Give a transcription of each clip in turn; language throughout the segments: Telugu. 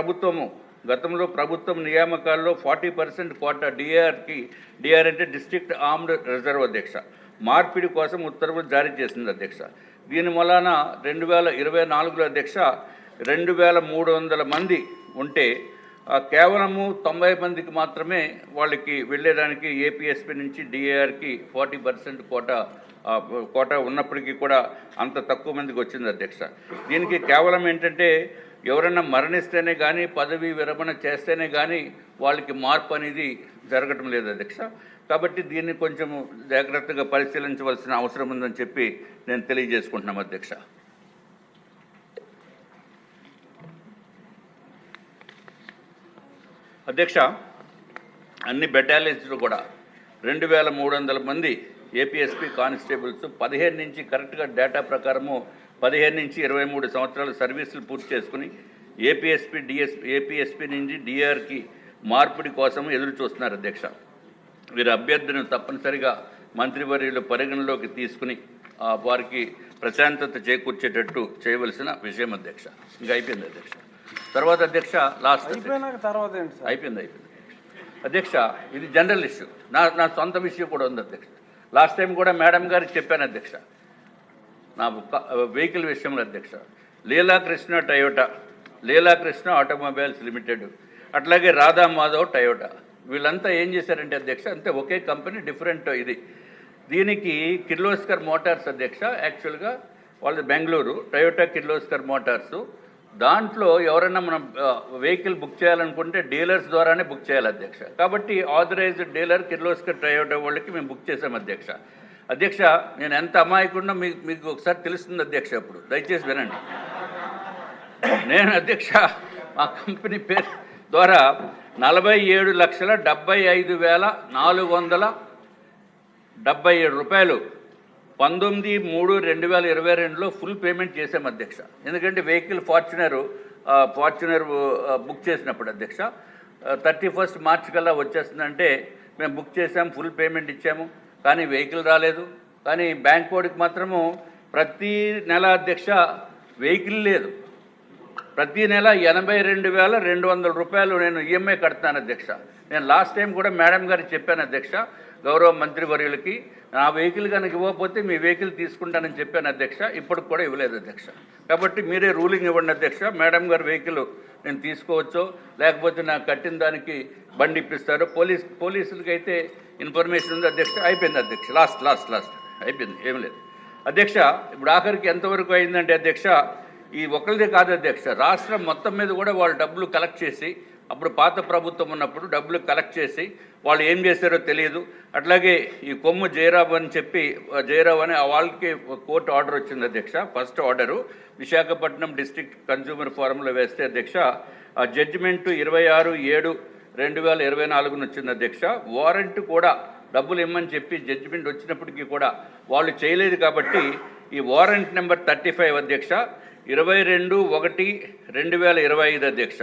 ప్రభుత్వం నియామకాల్లో 40% కోటా డిఆర్ అంటే డిస్ట్రిక్ట్ ఆర్మ్డ్ రిజర్వ్ అధ్యక్ష మార్పిడి కోసం ఉత్తర్వులు జారీ చేసింది అధ్యక్ష. దీని వలన 2024లో అధ్యక్ష 2300 మంది ఉంటే కేవలము 90 మందికి మాత్రమే వాళ్ళకి వెళ్ళేదానికి ఏపీఎస్పీ నుంచి డిఏఆర్కి 40% కోటా ఉన్నప్పటికీ కూడా అంత తక్కువ మందికి వచ్చింది అధ్యక్ష. దీనికి కేవలం ఏంటంటే ఎవరైనా మరణిస్తేనే కానీ పదవీ విరమణ చేస్తేనే కానీ వాళ్ళకి మార్పు అనేది జరగటం లేదు అధ్యక్ష. కాబట్టి దీన్ని కొంచెం జాగ్రత్తగా పరిశీలించవలసిన అవసరం ఉందని చెప్పి నేను తెలియజేసుకుంటున్నాం అధ్యక్ష. అధ్యక్ష, అన్ని బెటాలియన్స్లో కూడా 2300 మంది ఏపీఎస్పీ కానిస్టేబుల్స్ 15 నుంచి కరెక్ట్గా డేటా ప్రకారము 15 నుంచి 23 సంవత్సరాలు సర్వీసులు పూర్తి చేసుకుని ఏపీఎస్పీ నుంచి డిఆర్కి మార్పిడి కోసం ఎదురు చూస్తున్నారు అధ్యక్ష. వీరి అభ్యర్థులను తప్పనిసరిగా మంత్రివర్యులు పరిగణలోకి తీసుకుని వారికి ప్రశాంతత చేకూర్చేటట్టు చేయవలసిన విషయం అధ్యక్ష. ఇంకా అయిపోయింది అధ్యక్ష. తర్వాత అధ్యక్ష అయిపోయింది అధ్యక్ష. ఇది జనరల్ ఇష్యూ. నా సొంత విషయం కూడా ఉంది అధ్యక్ష. లాస్ట్ టైం కూడా మేడం గారికి చెప్పాను అధ్యక్ష, నా వెహికల్ విషయంలో అధ్యక్ష. లీలాకృష్ణ ఆటోమొబైల్స్ లిమిటెడ్, అట్లాగే రాధా మాధవ్ టయోటా, వీళ్ళంతా ఏం చేశారంటే అధ్యక్ష, అంతే ఒకే కంపెనీ డిఫరెంట్ ఇది. దీనికి కిర్లోస్కర్ మోటార్స్ అధ్యక్ష, యాక్చువల్గా వాళ్ళది బెంగళూరు, టయోటా కిర్లోస్కర్ మోటార్సు. దాంట్లో ఎవరైనా మనం వెహికల్ బుక్ చేయాలనుకుంటే డీలర్స్ ద్వారానే బుక్ చేయాలి అధ్యక్ష. కాబట్టి ఆథరైజ్డ్ డీలర్ కిర్లోస్కర్ టయోటా వాళ్ళకి మేము బుక్ చేసాం అధ్యక్ష. అధ్యక్ష, నేను ఎంత అమాయకుండా మీకు ఒకసారి తెలుస్తుంది అధ్యక్ష. ఇప్పుడు దయచేసి వినండి. నేను అధ్యక్ష మా కంపెనీ పేరు ద్వారా 47,75,477 రూపాయలు 19/3/2022లో ఫుల్ పేమెంట్ చేసాం అధ్యక్ష. ఎందుకంటే వెహికల్ ఫార్చునర్ బుక్ చేసినప్పుడు అధ్యక్ష 31 మార్చి కల్లా వచ్చేస్తుందంటే మేము బుక్ చేసాం, ఫుల్ పేమెంట్ ఇచ్చాము. కానీ వెహికల్ రాలేదు. కానీ బ్యాంక్ కోడ్కి మాత్రము ప్రతి నెల అధ్యక్ష వెహికల్ లేదు. ప్రతి నెల 82,200 రూపాయలు నేను ఈఎంఐ కడుతున్నాను అధ్యక్ష. నేను లాస్ట్ టైం కూడా మేడం గారికి చెప్పాను అధ్యక్ష, గౌరవ మంత్రివర్యులకి, నా వెహికల్ కనుక ఇవ్వకపోతే మీ వెహికల్ తీసుకుంటానని చెప్పాను అధ్యక్ష. ఇప్పటికి కూడా ఇవ్వలేదు అధ్యక్ష. కాబట్టి మీరే రూలింగ్ ఇవ్వండి అధ్యక్ష. మేడం గారి వెహికల్ నేను తీసుకోవచ్చో లేకపోతే నాకు కట్టిన దానికి బండి ఇప్పిస్తారు. పోలీసులకి అయితే ఇన్ఫర్మేషన్ ఉంది అధ్యక్ష. అయిపోయింది అధ్యక్ష. లాస్ట్ అయిపోయింది, ఏం లేదు అధ్యక్ష. ఇప్పుడు ఆఖరికి ఎంతవరకు అయిందంటే అధ్యక్ష, ఈ ఒకరిదే కాదు అధ్యక్ష, రాష్ట్రం మొత్తం మీద కూడా వాళ్ళు డబ్బులు కలెక్ట్ చేసి, అప్పుడు పాత ప్రభుత్వం ఉన్నప్పుడు డబ్బులు కలెక్ట్ చేసి వాళ్ళు ఏం చేశారో తెలియదు. అట్లాగే ఈ కొమ్ము జయరావు అని వాళ్ళకి కోర్టు ఆర్డర్ వచ్చింది అధ్యక్ష. First order Visakhapatnam district consumer ఫోరంలో వేస్తే అధ్యక్ష, ఆ జడ్జిమెంటు 26/7/2024 వచ్చింది అధ్యక్ష. వారెంట్ కూడా డబ్బులు ఇమ్మని చెప్పి జడ్జిమెంట్ వచ్చినప్పటికీ కూడా వాళ్ళు చేయలేదు. కాబట్టి ఈ వారెంట్ నెంబర్ 35 అధ్యక్ష 22/1/2025 అధ్యక్ష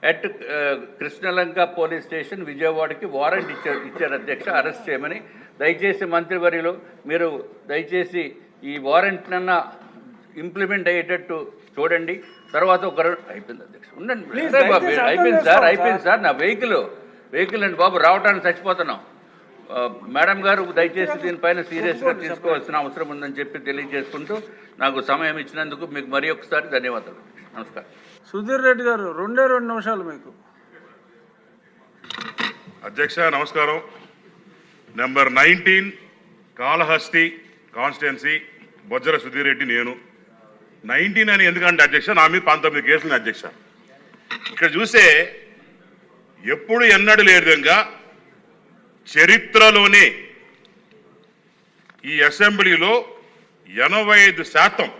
అట్ కృష్ణలంక పోలీస్ స్టేషన్ విజయవాడకి వారెంట్ ఇచ్చారు అధ్యక్ష, అరెస్ట్ చేయమని. దయచేసి మంత్రివర్యులు మీరు దయచేసి ఈ వారెంట్నన్నా ఇంప్లిమెంట్ అయ్యేటట్టు చూడండి. తర్వాత అయిపోయింది అధ్యక్ష, ఉండండి. అయిపోయింది సార్ నా వెహికల్ అండి బాబు, రావడానికి చచ్చిపోతున్నాం. మేడం గారు దయచేసి దీనిపైన సీరియస్గా తీసుకోవాల్సిన అవసరం ఉందని చెప్పి తెలియజేసుకుంటూ నాకు సమయం ఇచ్చినందుకు మీకు మరి ఒకసారి ధన్యవాదాలు. నమస్కారం. సుధీర్ రెడ్డి గారు 2 నిమిషాలు మీకు. అధ్యక్ష నమస్కారం. Number 19 Kalahasti constituency Bojjala Sudheer Reddy. నేను 19 అని ఎందుకంటే అధ్యక్ష, నా మీద 19 కేసులు అధ్యక్ష. ఇక్కడ చూస్తే ఎప్పుడు ఎన్నడూ లేని విధంగా చరిత్రలోనే ఈ అసెంబ్లీలో 85%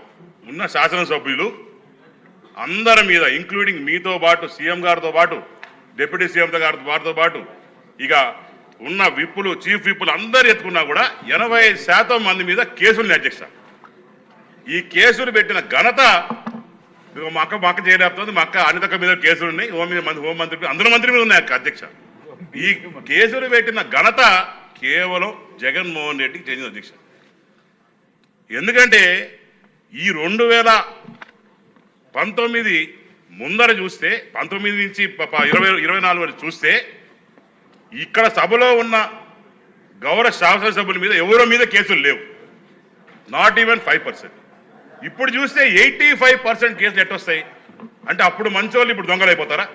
ఉన్న శాసనసభ్యులు అందరి మీద, ఇంక్లూడింగ్ మీతో పాటు, సీఎం గారితో పాటు, డిప్యూటీ సీఎం గారితో పాటు, ఇక ఉన్న విప్పులు, చీఫ్ విప్పులు అందరు ఎత్తుకున్నా కూడా 80% మంది మీద కేసులు అధ్యక్ష. ఈ కేసులు పెట్టిన ఘనత మా అక్క చేయలేపుతుంది. మా అక్క అనితక్క మీద కేసులు ఉన్నాయి, హోంమంత్రి అందరి మంత్రి మీద ఉన్నాయి అధ్యక్ష. ఈ కేసులు పెట్టిన ఘనత కేవలం జగన్మోహన్ రెడ్డికి చెందిన అధ్యక్ష. ఎందుకంటే ఈ 2019 ముందర చూస్తే 19 నుంచి 24 వరకు చూస్తే ఇక్కడ సభలో ఉన్న గౌరవ శాసనసభ్యుల మీద ఎవరో మీద కేసులు లేవు, నాట్ ఈవెన్ 5%. ఇప్పుడు చూస్తే 85% కేసులు ఎట్టొస్తాయి అంటే అప్పుడు మంచోళ్ళు ఇప్పుడు దొంగలు అయిపోతారా?